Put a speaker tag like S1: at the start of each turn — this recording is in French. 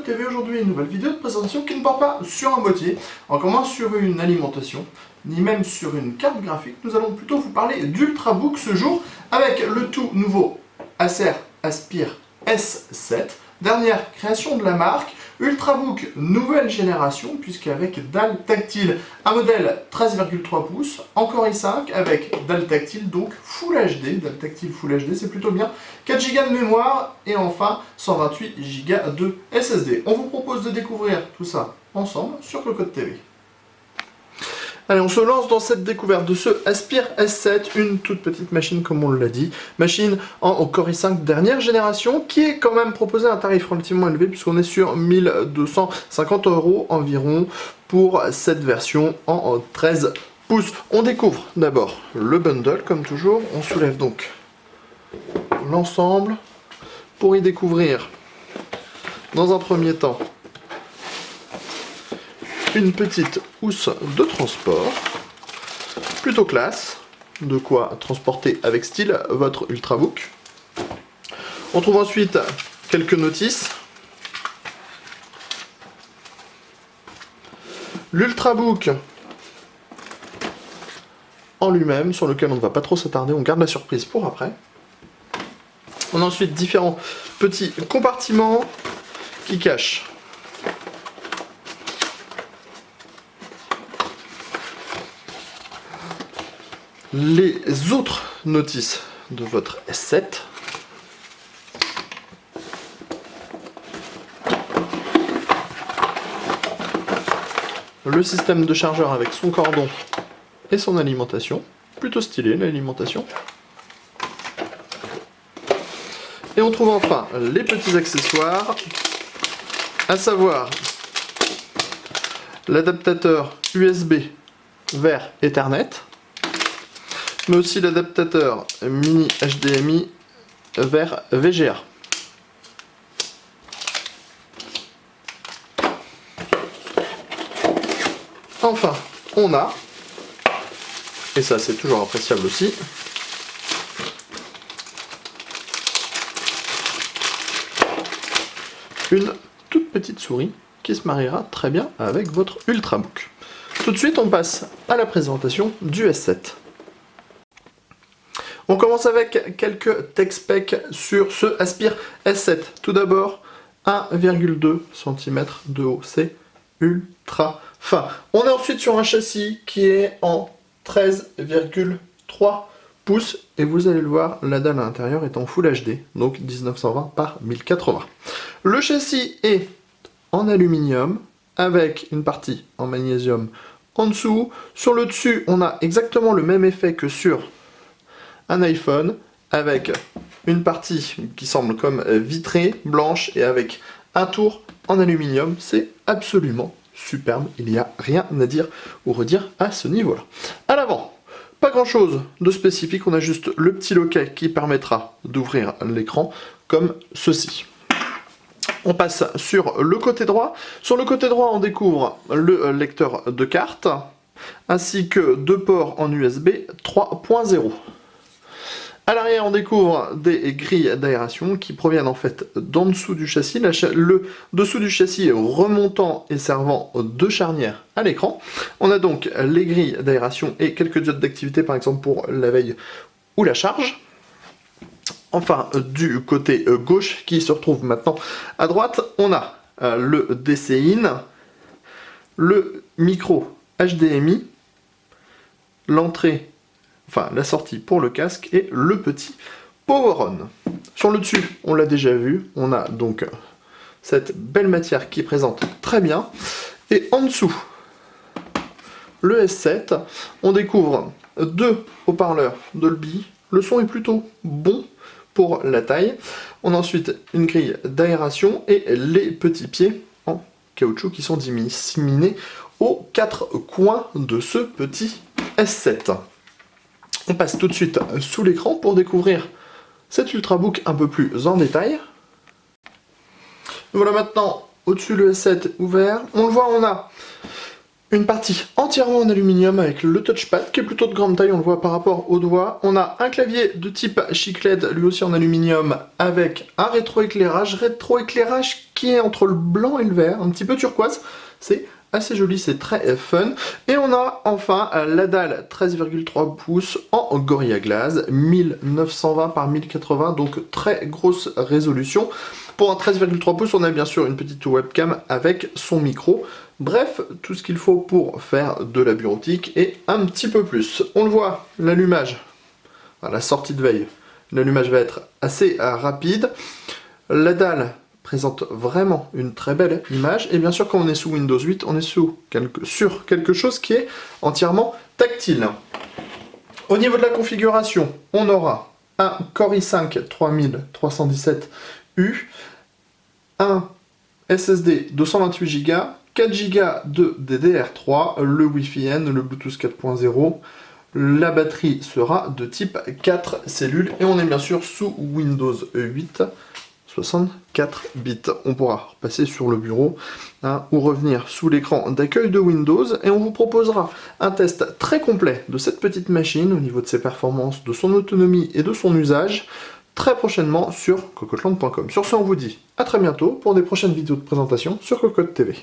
S1: Code TV. Aujourd'hui, une nouvelle vidéo de présentation qui ne porte pas sur un boîtier, encore moins sur une alimentation, ni même sur une carte graphique. Nous allons plutôt vous parler d'Ultrabook ce jour avec le tout nouveau Acer Aspire S7. Dernière création de la marque, Ultrabook nouvelle génération, puisqu'avec dalle tactile, un modèle 13,3 pouces, en Core i5 avec dalle tactile, donc Full HD, dalle tactile Full HD, c'est plutôt bien, 4 Go de mémoire et enfin 128 Go de SSD. On vous propose de découvrir tout ça ensemble sur le Code TV. Allez, on se lance dans cette découverte de ce Aspire S7, une toute petite machine comme on l'a dit, machine en Core i5 dernière génération qui est quand même proposée à un tarif relativement élevé puisqu'on est sur 1250 € environ pour cette version en 13 pouces. On découvre d'abord le bundle comme toujours, on soulève donc l'ensemble pour y découvrir dans un premier temps une petite housse de transport, plutôt classe, de quoi transporter avec style votre Ultrabook. On trouve ensuite quelques notices. L'Ultrabook en lui-même, sur lequel on ne va pas trop s'attarder, on garde la surprise pour après. On a ensuite différents petits compartiments qui cachent les autres notices de votre S7. Le système de chargeur avec son cordon et son alimentation. Plutôt stylé l'alimentation. Et on trouve enfin les petits accessoires, à savoir l'adaptateur USB vers Ethernet, mais aussi l'adaptateur mini HDMI vers VGA. Enfin, on a, et ça c'est toujours appréciable aussi, une toute petite souris qui se mariera très bien avec votre Ultrabook. Tout de suite, on passe à la présentation du S7. On commence avec quelques tech specs sur ce Aspire S7. Tout d'abord, 1,2 cm de haut, c'est ultra fin. On est ensuite sur un châssis qui est en 13,3 pouces et vous allez le voir, la dalle à l'intérieur est en Full HD, donc 1920 par 1080. Le châssis est en aluminium avec une partie en magnésium en dessous. Sur le dessus, on a exactement le même effet que sur un iPhone avec une partie qui semble comme vitrée, blanche et avec un tour en aluminium. C'est absolument superbe, il n'y a rien à dire ou redire à ce niveau-là. À l'avant, pas grand-chose de spécifique, on a juste le petit loquet qui permettra d'ouvrir l'écran comme ceci. On passe sur le côté droit. Sur le côté droit, on découvre le lecteur de cartes ainsi que deux ports en USB 3.0. À l'arrière, on découvre des grilles d'aération qui proviennent en fait d'en dessous du châssis. Le dessous du châssis est remontant et servant de charnière à l'écran. On a donc les grilles d'aération et quelques diodes d'activité, par exemple pour la veille ou la charge. Enfin, du côté gauche, qui se retrouve maintenant à droite, on a le DC-in, le micro HDMI, l'entrée, enfin la sortie pour le casque et le petit Power-On. Sur le dessus, on l'a déjà vu, on a donc cette belle matière qui présente très bien. Et en dessous, le S7, on découvre deux haut-parleurs Dolby. Le son est plutôt bon pour la taille. On a ensuite une grille d'aération et les petits pieds en caoutchouc qui sont disséminés aux quatre coins de ce petit S7. On passe tout de suite sous l'écran pour découvrir cet Ultrabook un peu plus en détail. Voilà maintenant au-dessus le S7 ouvert. On le voit, on a Une partie entièrement en aluminium avec le touchpad qui est plutôt de grande taille, on le voit par rapport au doigt. On a un clavier de type Chic LED, lui aussi en aluminium, avec un rétroéclairage qui est entre le blanc et le vert, un petit peu turquoise. C'est assez joli, c'est très fun. Et on a enfin la dalle 13,3 pouces en Gorilla Glass, 1920 par 1080, donc très grosse résolution. Pour un 13,3 pouces, on a bien sûr une petite webcam avec son micro. Bref, tout ce qu'il faut pour faire de la bureautique et un petit peu plus. On le voit, l'allumage, à la sortie de veille, l'allumage va être assez rapide. La dalle présente vraiment une très belle image. Et bien sûr, quand on est sous Windows 8, on est sur quelque chose qui est entièrement tactile. Au niveau de la configuration, on aura un Core i5 3317U, un SSD 228 Go, 4 Go de DDR3, le Wi-Fi N, le Bluetooth 4.0, la batterie sera de type 4 cellules et on est bien sûr sous Windows 8, 64 bits. On pourra repasser sur le bureau ou revenir sous l'écran d'accueil de Windows et on vous proposera un test très complet de cette petite machine au niveau de ses performances, de son autonomie et de son usage très prochainement sur cocoteland.com. Sur ce, on vous dit à très bientôt pour des prochaines vidéos de présentation sur Cocotte TV.